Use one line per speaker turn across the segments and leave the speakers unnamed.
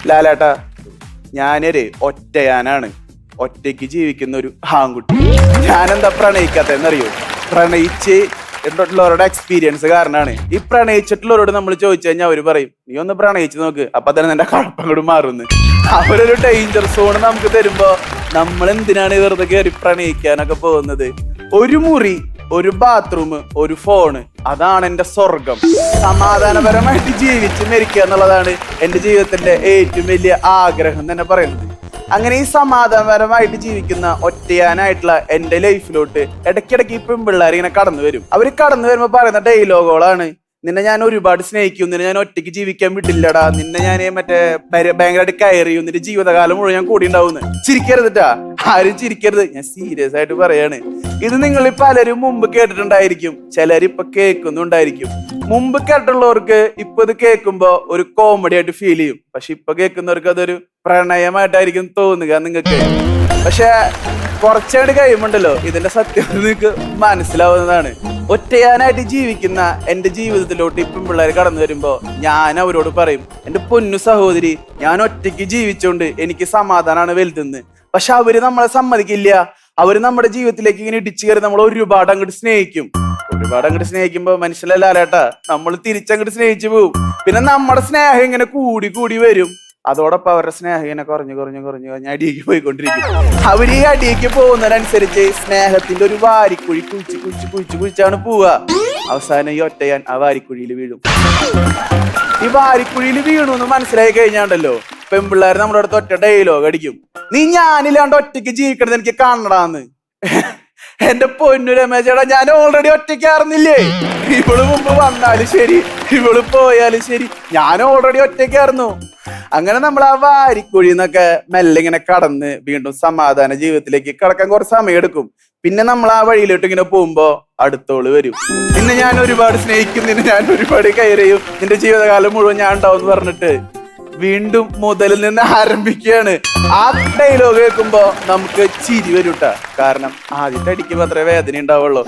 ലാലേട്ടാ, ഞാനൊരു ഒറ്റയാനാണ്. ഒറ്റയ്ക്ക് ജീവിക്കുന്ന ഒരു ആൺകുട്ടി. ഞാനെന്താ പ്രണയിക്കാത്തതെന്നറിയോ? പ്രണയിച്ച് എന്നിട്ടുള്ളവരുടെ എക്സ്പീരിയൻസ് കാരണമാണ്. ഈ പ്രണയിച്ചിട്ടുള്ളവരോട് നമ്മൾ ചോദിച്ചു കഴിഞ്ഞാൽ അവര് പറയും, നീ ഒന്ന് പ്രണയിച്ച് നോക്ക്, അപ്പൊ തന്നെ നിന്റെ കുഴപ്പങ്ങോട്ട് മാറുന്നു. അവരൊരു ഡേഞ്ചർ സോൺ നമുക്ക് തരുമ്പോ നമ്മൾ എന്തിനാണ് വെറുതെ കയറി പ്രണയിക്കാനൊക്കെ പോകുന്നത്? ഒരു മുറി, ഒരു ബാത്റൂം, ഒരു ഫോണ്, അതാണ് എന്റെ സ്വർഗം. സമാധാനപരമായിട്ട് ജീവിച്ച് മരിക്കുക എന്നുള്ളതാണ് എന്റെ ജീവിതത്തിന്റെ ഏറ്റവും വലിയ ആഗ്രഹം തന്നെ പറയുന്നത്. അങ്ങനെ ഈ സമാധാനപരമായിട്ട് ജീവിക്കുന്ന ഒറ്റയാനായിട്ടുള്ള എന്റെ ലൈഫിലോട്ട് ഇടയ്ക്കിടയ്ക്ക് ഈ പെൺപിള്ളേർ ഇങ്ങനെ കടന്നു വരും. അവര് കടന്നു വരുമ്പോ പറയുന്ന ഡയലോഗുകളാണ്, നിന്നെ ഞാൻ ഒരുപാട് സ്നേഹിക്കും, നിന്നെ ഞാൻ ഒറ്റയ്ക്ക് ജീവിക്കാൻ വിട്ടില്ലടാ, നിന്നെ ഞാൻ മറ്റേ ഭയങ്കരമായിട്ട് കയറിയും, നിന്റെ ജീവിതകാലം മുഴുവൻ ഞാൻ കൂടി ഉണ്ടാവുന്നു. ചിരിക്കരുതിട്ടാ, ആരും ചിരിക്കരുത്, ഞാൻ സീരിയസ് ആയിട്ട് പറയാണ്. ഇത് നിങ്ങൾ പലരും മുമ്പ് കേട്ടിട്ടുണ്ടായിരിക്കും, ചിലരിപ്പൊ കേൾക്കുന്നുണ്ടായിരിക്കും. മുമ്പ് കേട്ടുള്ളവർക്ക് ഇപ്പൊ ഇത് കേൾക്കുമ്പോ ഒരു കോമഡി ആയിട്ട് ഫീൽ ചെയ്യും. പക്ഷെ ഇപ്പൊ കേൾക്കുന്നവർക്ക് അതൊരു പ്രണയമായിട്ടായിരിക്കും തോന്നുക നിങ്ങൾക്ക്. പക്ഷെ കുറച്ചായിട്ട് കഴിയുമ്പോണ്ടല്ലോ ഇതിന്റെ സത്യം നിങ്ങൾക്ക് മനസ്സിലാവുന്നതാണ്. ഒറ്റയാനായിട്ട് ജീവിക്കുന്ന എന്റെ ജീവിതത്തിലോട്ട് ഇപ്പം പിള്ളേർ കടന്നു വരുമ്പോ ഞാൻ അവരോട് പറയും, എന്റെ പൊന്നു സഹോദരി, ഞാൻ ഒറ്റയ്ക്ക് ജീവിച്ചോണ്ട് എനിക്ക് സമാധാനമാണ് വലുതെന്ന്. പക്ഷെ അവര് നമ്മളെ സമ്മതിക്കില്ല. അവര് നമ്മുടെ ജീവിതത്തിലേക്ക് ഇങ്ങനെ ഇടിച്ചു കയറി നമ്മൾ ഒരുപാട് അങ്ങോട്ട് സ്നേഹിക്കും. ഒരുപാട് അങ്ങോട്ട് സ്നേഹിക്കുമ്പോ മനസ്സിലല്ലേട്ടാ, നമ്മൾ തിരിച്ചങ്ങോട്ട് സ്നേഹിച്ചു പോവും. പിന്നെ നമ്മുടെ സ്നേഹം ഇങ്ങനെ കൂടി കൂടി വരും. അതോടൊപ്പം അവരുടെ സ്നേഹം ഇങ്ങനെ കുറഞ്ഞ് അടിയേക്ക് പോയിക്കൊണ്ടിരിക്കും. അവർ ഈ അടിയേക്ക് പോകുന്നതിനനുസരിച്ച് സ്നേഹത്തിന്റെ ഒരു വാരിക്കുഴി കുഴിച്ചാണ് പോവുക. അവസാനം ഈ ഒറ്റയാൻ ആ വാരിക്കുഴിയിൽ വീഴും. ഈ വാരിക്കുഴിയിൽ വീണു എന്ന് മനസ്സിലായി കഴിഞ്ഞാണ്ടല്ലോ പെൺപിള്ളേർ നമ്മുടെ അടുത്ത് ഒറ്റ ഡയലോഗ് അടിക്കും, നീ ഞാനില്ലാണ്ട് ഒറ്റയ്ക്ക് ജീവിക്കണത് എനിക്ക് കാണണടാന്ന്. എന്റെ പൊന്നു രമേശേടാ, ഞാൻ ഓൾറെഡി ഒറ്റയ്ക്കായിരുന്നില്ലേ? ഇവള് മുമ്പ് വന്നാലും ശരി, ഇവള് പോയാലും ശരി, ഞാൻ ഓൾറെഡി ഒറ്റയ്ക്കായിരുന്നു. അങ്ങനെ നമ്മൾ ആ വാരിക്കുഴിന്നൊക്കെ മെല്ലെ ഇങ്ങനെ കടന്ന് വീണ്ടും സമാധാന ജീവിതത്തിലേക്ക് കടക്കാൻ കുറച്ച് സമയം എടുക്കും. പിന്നെ നമ്മൾ ആ വഴിയിലോട്ട് ഇങ്ങനെ പോകുമ്പോ അടുത്തോള് വരും, നിന്നെ ഞാൻ ഒരുപാട് സ്നേഹിക്കും, നിന്നെ ഞാൻ ഒരുപാട് കയറിയും, നിന്റെ ജീവിതകാലം മുഴുവൻ ഞാൻ ഉണ്ടാവും എന്ന് പറഞ്ഞിട്ട് വീണ്ടും മുതലിൽ നിന്ന് ആരംഭിക്കുകയാണ്. ആ ഡയലോഗ് കേൾക്കുമ്പോ നമുക്ക് ചിരി വരൂട്ടാ. കാരണം ആദ്യത്തെ അടിക്ക് മാത്രമേ വേദന ഉണ്ടാവുള്ളൂ,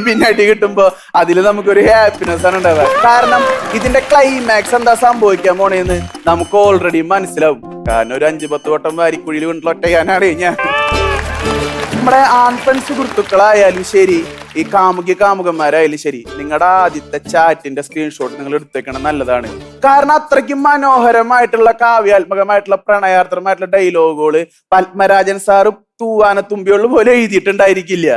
പിന്നെ അടി കിട്ടുമ്പോ അതിൽ നമുക്കൊരു ഹാപ്പിനെസ് ആണ് ഉണ്ടാവുക. കാരണം ഇതിന്റെ ക്ലൈമാക്സ് എന്താ സംഭവിക്കാൻ പോണേന്ന് നമുക്ക് ഓൾറെഡി മനസ്സിലാവും. കാരണം ഒരു 5-10 വട്ടം വാരിക്കുഴിയിൽ വീണ്ടും ഒറ്റയാനാണ് ഞാൻ. നമ്മുടെ ആൺപെൺ സുഹൃത്തുക്കളായാലും ശരി, ഈ കാമുകന്മാരായാലും ശരി, നിങ്ങളുടെ ആദ്യത്തെ ചാറ്റിന്റെ സ്ക്രീൻഷോട്ട് നിങ്ങൾ എടുത്തേക്കണം, നല്ലതാണ്. കാരണം അത്രയ്ക്കും മനോഹരമായിട്ടുള്ള കാവ്യാത്മകമായിട്ടുള്ള പ്രണയാർത്ഥമായിട്ടുള്ള ഡയലോഗുകള് പത്മരാജൻ സാറ് തൂവാനത്തുമ്പിയുള്ള പോലെ എഴുതിയിട്ടുണ്ടായിരിക്കില്ല.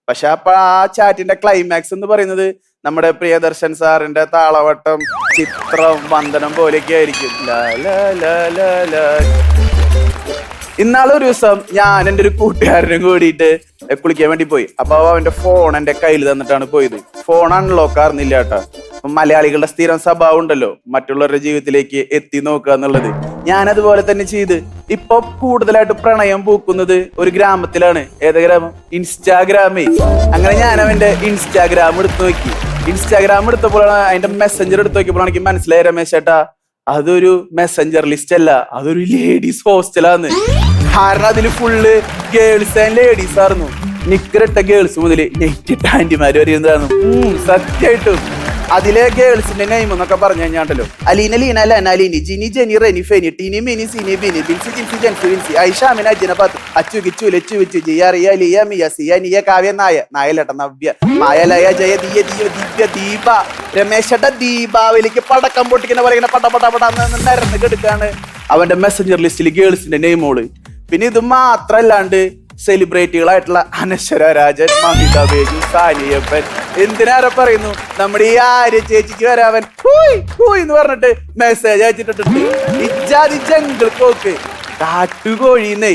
പക്ഷെ അപ്പൊ ആ ചാറ്റിന്റെ ക്ലൈമാക്സ് എന്ന് പറയുന്നത് നമ്മുടെ പ്രിയദർശൻ സാറിന്റെ താളവട്ടം, ചിത്രം, വന്ദനം പോലെയൊക്കെ ആയിരിക്കും. ഇന്നാളൊരു ദിവസം ഞാൻ എൻ്റെ ഒരു കൂട്ടുകാരനും കൂടിയിട്ട് കുളിക്കാൻ വേണ്ടി പോയി. അപ്പൊ അവന്റെ ഫോൺ എന്റെ കയ്യിൽ തന്നിട്ടാണ് പോയത്. ഫോൺ അൺലോക്ക് ആർന്നില്ല കേട്ടോ. മലയാളികളുടെ സ്ഥിരം സ്വഭാവം ഉണ്ടല്ലോ, മറ്റുള്ളവരുടെ ജീവിതത്തിലേക്ക് എത്തി നോക്കുക എന്നുള്ളത്. ഞാനതുപോലെ തന്നെ ചെയ്ത് ഇപ്പൊ കൂടുതലായിട്ട് പ്രണയം പൂക്കുന്നത് ഒരു ഗ്രാമത്തിലാണ്. ഏത് ഗ്രാമം? ഇൻസ്റ്റാഗ്രാമേ. അങ്ങനെ ഞാൻ അവന്റെ ഇൻസ്റ്റാഗ്രാം എടുത്തു നോക്കി. ഇൻസ്റ്റാഗ്രാം എടുത്തപ്പോഴാണ് അതിന്റെ മെസ്സഞ്ചർ എടുത്തു നോക്കിയപ്പോഴാണ് എനിക്ക് മനസ്സിലായി, രമേശ് ചേട്ടാ, അതൊരു മെസ്സഞ്ചർ ലിസ്റ്റ് അല്ല, അതൊരു ലേഡീസ് ഹോസ്റ്റലാന്ന്. കാരണം അതില് ഫുള്ള് ഗേൾസ് ആൻഡ് ലേഡീസ് ആയിരുന്നു. നിക്കറിട്ട ഗേൾസ് മുതല് നെറ്റിട്ട ആന്റിമാര് വരെ എന്തായിരുന്നു. സത്യമായിട്ടും അതിലെ ഗേൾസിന്റെ നെയിം എന്നൊക്കെ പറഞ്ഞു കഴിഞ്ഞാണ്ടല്ലോ, അലീന, ലീന, ലന, അലീനി, ജിനി, ജെനി, റെനി, ഫെനി, ടീനി, മിനി, സിനി, ബിനി, ബിൻസി, ജിൻസി, ജെൻസി, വിൻസി, ഐഷ, അമിന, അജിന, പത്ത്, അച്ചു, കിച്ചു, ലച്ചു, വിച്ചു, ജിയ, റിയ, ലിയ, മിയ, സിയ, നിയ, കാവ്യ, നായലട്ട, നവ്യ, മായ, ലയ, ജയ, ദിയ, ദിയ, ദിവ്യ, ദീപ, രമേശട്ട, ദീപാവലിക്ക് പടക്കം പൊട്ടിക്കുന്ന പോലെ ഇങ്ങനെ പടന്ന് നിരന്ന് കെടുക്കാണ് അവന്റെ മെസ്സഞ്ചർ ലിസ്റ്റിൽ ഗേൾസിന്റെ നെയിമോള്. പിന്നെ ഇത് മാത്രല്ലാണ്ട് സെലിബ്രിറ്റികളായിട്ടുള്ള അനശ്വര രാജൻ, മമിത ബേജു, സാനിയപ്പൻ, എന്തിനാരെ പറയുന്നു, നമ്മുടെ ഈ ആര്യ ചേച്ചിക്ക് വരെ അവൻ എന്ന് പറഞ്ഞിട്ട് മെസ്സേജ് അയച്ചിട്ടുണ്ട്. ഇജാതി ജംഗിൾ കോക്ക്, കാട്ടുകോഴിന്നേ.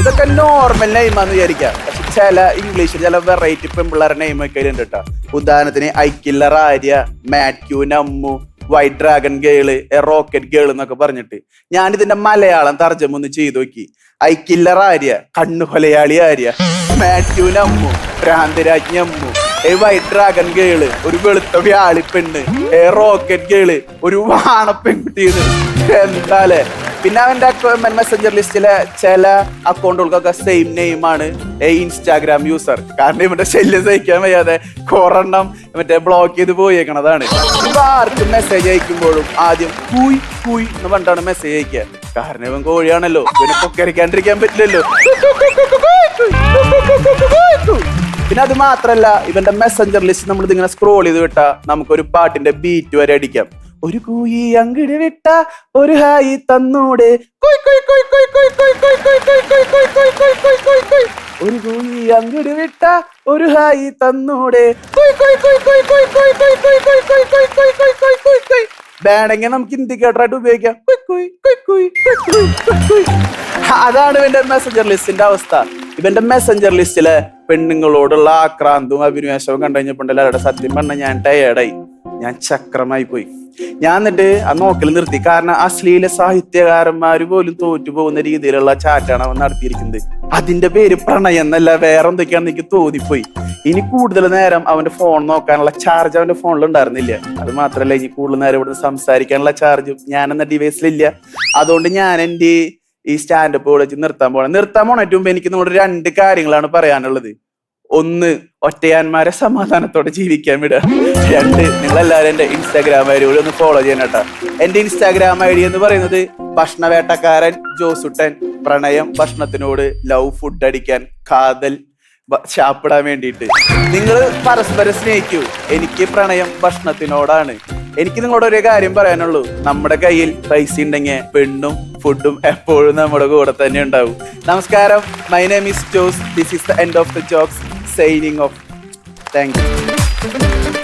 ഇതൊക്കെ നോർമൽ നെയിമാന്ന് വിചാരിക്കാം. പക്ഷെ ചില ഇംഗ്ലീഷിൽ ചില വെറൈറ്റി പെൺപിള്ളേരുടെ നെയിം ഒക്കെ ഉണ്ട് കേട്ടോ. ഉദാഹരണത്തിന് ഐക്കില്ലർ ആര്യ, മാറ്റ്യൂ, നമ്മു, white dragon girl, rocket girl എന്നൊക്കെ പറഞ്ഞിട്ട് ഞാൻ ഇതിന്റെ മലയാളം തർജ്ജമ ഒന്ന് ചെയ്തു നോക്കി. ഐക്കില്ലർ ആര്യ, കണ്ണുകൊലയാളി ആര്യ, മാത്യു നമ്മു, ഭ്രാന്തരാജ്ഞി അമ്മു, വൈറ്റ് ഡ്രാഗൺ ഗേള് ഒരു വെളുത്ത വ്യാളി പെണ്ണ്, റോക്കറ്റ് ഗേള് ഒരു വാണപ്പെൺകുട്ടിയത്. എന്താലേ പിന്നെ അവന്റെ മെസ്സഞ്ചർ ലിസ്റ്റിലെ ചില അക്കൗണ്ടുകൾക്കൊക്കെ സെയിം നെയിമാണ് ഇൻസ്റ്റാഗ്രാം യൂസർ. കാരണം ഇവന്റെ ശല്യം സഹിക്കാൻ വയ്യാതെ കൊറെണ്ണം മറ്റേ ബ്ലോക്ക് ചെയ്ത് പോയേക്കണതാണ്. ഇപ്പൊ ആർക്കും മെസ്സേജ് അയക്കുമ്പോഴും ആദ്യം കൂയ് കൂയ് എന്ന് പറഞ്ഞിട്ടാണ് മെസ്സേജ് അയക്കുക. കാരണം ഇവൻ കോഴിയാണല്ലോ, പിന്നെ പൊക്കരിക്കാണ്ടിരിക്കാൻ പറ്റില്ലല്ലോ. പിന്നെ അത് മാത്രല്ല, ഇവന്റെ മെസ്സഞ്ചർ ലിസ്റ്റ് നമ്മൾ ഇതിങ്ങനെ സ്ക്രോൾ ചെയ്ത് വിട്ടാ നമുക്കൊരു പാട്ടിന്റെ ബീറ്റ് വരെ അടിക്കാം. ഒരു കൂയി അങ്കിട് വിട്ട ഒരു ഹായി തന്നൂടെ, ഒരു കൂയി അങ്കിട് വിട്ട ഒരു ഹായി തന്നൂടെ. വേണമെങ്കിൽ നമുക്ക് ഇൻഡിക്കേറ്ററായിട്ട് ഉപയോഗിക്കാം. അതാണ് ഇവന്റെ മെസ്സഞ്ചർ ലിസ്റ്റിന്റെ അവസ്ഥ. ഇവന്റെ മെസ്സഞ്ചർ ലിസ്റ്റിലെ പെണ്ണുങ്ങളോടുള്ള ആക്രാന്തവും അഭിനിവേശവും കണ്ടു കഴിഞ്ഞപ്പോണ്ടല്ലോ അവരുടെ സത്യം പറഞ്ഞ ഞാൻ ടയേർഡായി, ഞാൻ ചക്രമായി പോയി. ഞാൻ എന്നിട്ട് ആ നോക്കൽ നിർത്തി. കാരണം അശ്ലീല സാഹിത്യകാരന്മാര് പോലും തോറ്റു പോകുന്ന രീതിയിലുള്ള ചാറ്റാണ് അവൻ നടത്തിയിരിക്കുന്നത്. അതിന്റെ പേര് പ്രണയം എന്നല്ല, വേറെ എന്തൊക്കെയാണെന്ന് എനിക്ക് തോന്നിപ്പോയി. ഇനി കൂടുതൽ നേരം അവന്റെ ഫോൺ നോക്കാനുള്ള ചാർജ് അവന്റെ ഫോണിൽ ഉണ്ടായിരുന്നില്ല. അത് മാത്രല്ല, ഇനി കൂടുതൽ നേരം ഇവിടുന്ന് സംസാരിക്കാനുള്ള ചാർജും ഞാൻ എന്ന ഡിവൈസിലില്ല. അതുകൊണ്ട് ഞാൻ എന്റെ ഈ സ്റ്റാൻഡപ്പ് കോളേജ് നിർത്താൻ പോണേറ്റ് മുമ്പ് എനിക്ക് നിങ്ങളോട് 2 കാര്യങ്ങളാണ് പറയാനുള്ളത്. 1, ഒറ്റയാന്മാരെ സമാധാനത്തോടെ ജീവിക്കാൻ വിടുക. 2, നിങ്ങളെല്ലാവരും എന്റെ ഇൻസ്റ്റാഗ്രാം ഐ ഡി ഒന്ന് ഫോളോ ചെയ്യണട്ടാ. എന്റെ ഇൻസ്റ്റാഗ്രാം ഐ ഡി എന്ന് പറയുന്നത് ഭക്ഷണവേട്ടക്കാരൻ ജോസുട്ടൻ. പ്രണയം, ഭക്ഷണത്തിനോട്, ലവ്, ഫുഡ് അടിക്കാൻ, കാതൽ, ചാപ്പിടാൻ വേണ്ടിയിട്ട് നിങ്ങൾ പരസ്പരം സ്നേഹിക്കൂ. എനിക്ക് പ്രണയം ഭക്ഷണത്തിനോടാണ്. എനിക്ക് നിങ്ങളോട് ഒരു കാര്യം പറയാനുള്ളൂ, നമ്മുടെ കയ്യിൽ പൈസ ഉണ്ടെങ്കിൽ പെണ്ണും ഫുഡും എപ്പോഴും നമ്മുടെ കൂടെ തന്നെ ഉണ്ടാവും. നമസ്കാരം. My name is Jose. This is the end of the jokes. Signing off. Thank you.